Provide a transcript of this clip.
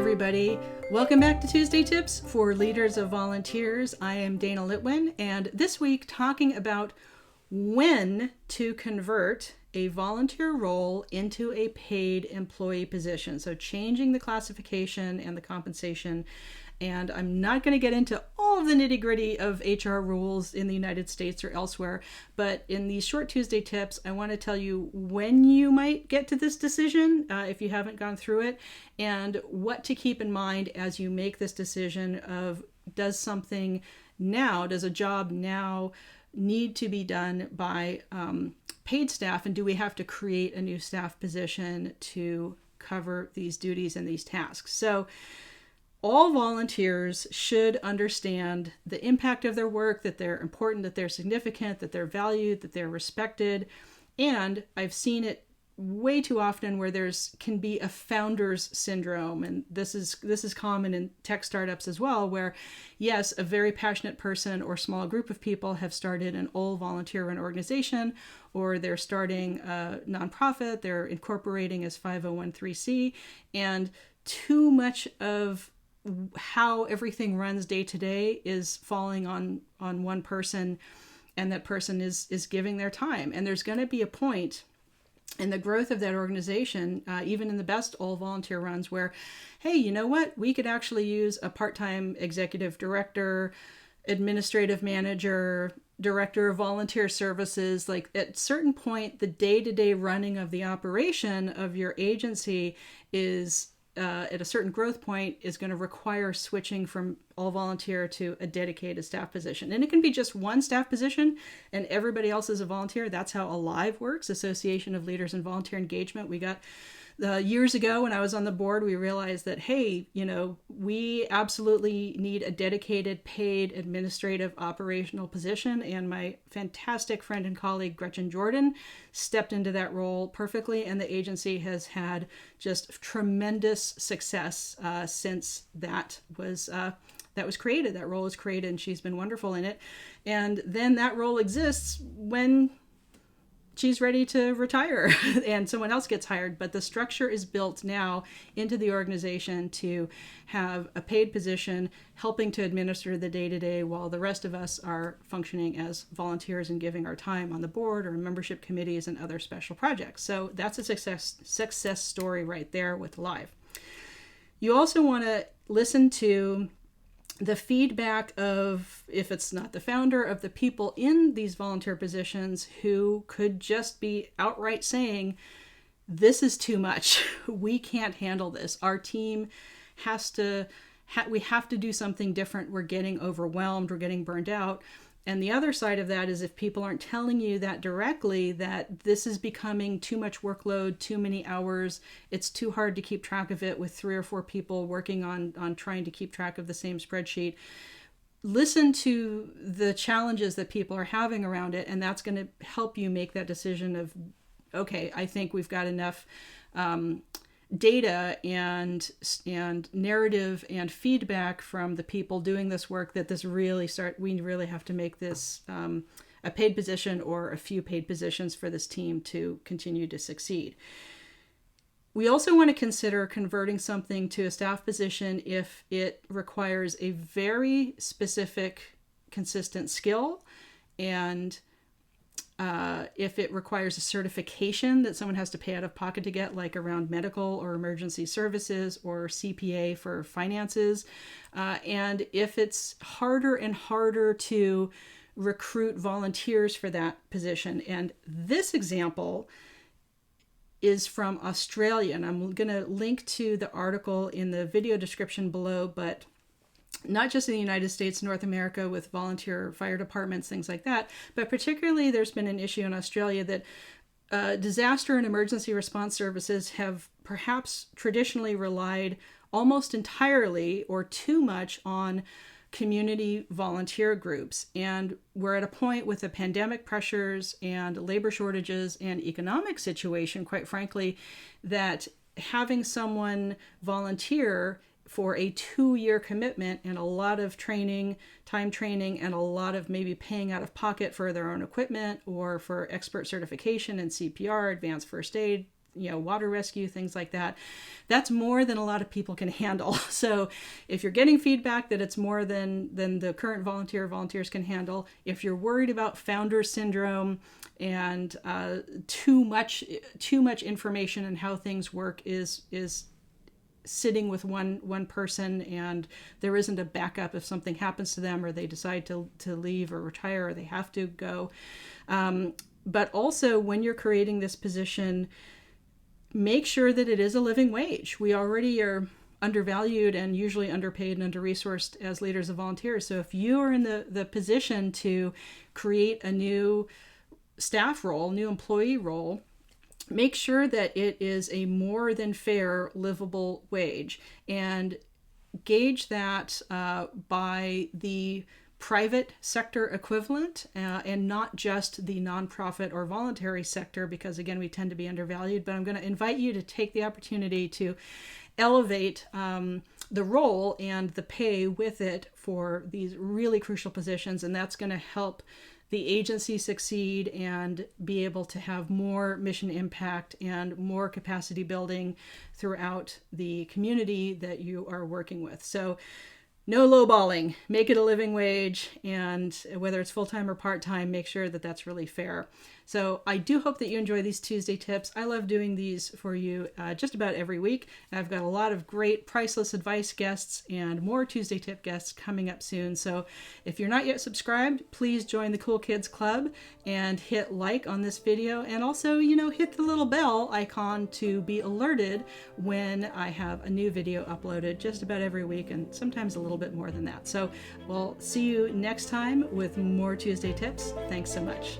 everybody. Welcome back to Tuesday Tips for Leaders of Volunteers. I am Dana Litwin, and this week talking about when to convert a volunteer role into a paid employee position. So changing the classification and the compensation. And I'm not going to get into all of the nitty-gritty of HR rules in the United States or elsewhere, but in these short Tuesday tips, I want to tell you when you might get to this decision if you haven't gone through it, and what to keep in mind as you make this decision of does a job now need to be done by paid staff, and do we have to create a new staff position to cover these duties and these tasks? So all volunteers should understand the impact of their work, that they're important, that they're significant, that they're valued, that they're respected. And I've seen it way too often where can be a founder's syndrome. And this is common in tech startups as well, where yes, a very passionate person or small group of people have started an all volunteer run organization, or they're starting a nonprofit, they're incorporating as 501(c), and too much of how everything runs day to day is falling on one person, and that person is giving their time. And there's going to be a point in the growth of that organization, even in the best all volunteer runs, where, hey, you know what? We could actually use a part-time executive director, administrative manager, director of volunteer services. Like at a certain point, the day-to-day running of the operation of your agency is at a certain growth point is going to require switching from all volunteer to a dedicated staff position. And it can be just one staff position and everybody else is a volunteer. That's how ALIVE works, Association of Leaders in Volunteer Engagement. We got years ago when I was on the board, we realized that, hey, we absolutely need a dedicated paid administrative operational position. And my fantastic friend and colleague, Gretchen Jordan, stepped into that role perfectly. And the agency has had just tremendous success since that was created. That role was created, and she's been wonderful in it. And then that role exists when she's ready to retire and someone else gets hired. But the structure is built now into the organization to have a paid position helping to administer the day-to-day while the rest of us are functioning as volunteers and giving our time on the board or membership committees and other special projects. So that's a success story right there with Live. You also want to listen to the feedback of, if it's not the founder, of the people in these volunteer positions who could just be outright saying, this is too much. We can't handle this. Our team we have to do something different. We're getting overwhelmed. We're getting burned out. And the other side of that is if people aren't telling you that directly, that this is becoming too much workload, too many hours, it's too hard to keep track of it with 3 or 4 people working on trying to keep track of the same spreadsheet. Listen to the challenges that people are having around it, and that's going to help you make that decision of, okay, I think we've got enough data and narrative and feedback from the people doing this work that we really have to make this a paid position or a few paid positions for this team to continue to succeed. We also want to consider converting something to a staff position if it requires a very specific, consistent skill, and if it requires a certification that someone has to pay out of pocket to get, like around medical or emergency services or CPA for finances, and if it's harder and harder to recruit volunteers for that position. And this example is from Australia, and I'm going to link to the article in the video description below, but not just in the United States, North America, with volunteer fire departments, things like that, but particularly there's been an issue in Australia that disaster and emergency response services have perhaps traditionally relied almost entirely or too much on community volunteer groups. And we're at a point with the pandemic pressures and labor shortages and economic situation, quite frankly, that having someone volunteer for a 2-year commitment and a lot of training, time training, and a lot of maybe paying out of pocket for their own equipment or for expert certification in CPR, advanced first aid, water rescue, things like that. That's more than a lot of people can handle. So if you're getting feedback that it's more than the current volunteers can handle, if you're worried about founder syndrome and too much information and how things work is sitting with one person and there isn't a backup if something happens to them or they decide to leave or retire or they have to go. But also when you're creating this position, make sure that it is a living wage. We already are undervalued and usually underpaid and under-resourced as leaders of volunteers. So if you are in the position to create a new staff role, new employee role, make sure that it is a more than fair livable wage, and gauge that by the private sector equivalent and not just the nonprofit or voluntary sector, because again, we tend to be undervalued. But I'm going to invite you to take the opportunity to elevate the role and the pay with it for these really crucial positions, and that's going to help the agency succeed and be able to have more mission impact and more capacity building throughout the community that you are working with. So no lowballing, make it a living wage, and whether it's full-time or part-time, make sure that that's really fair. So I do hope that you enjoy these Tuesday tips. I love doing these for you just about every week. I've got a lot of great priceless advice guests and more Tuesday tip guests coming up soon. So if you're not yet subscribed, please join the Cool Kids Club and hit like on this video, and also, hit the little bell icon to be alerted when I have a new video uploaded just about every week, and sometimes a little bit more than that. So we'll see you next time with more Tuesday tips. Thanks so much.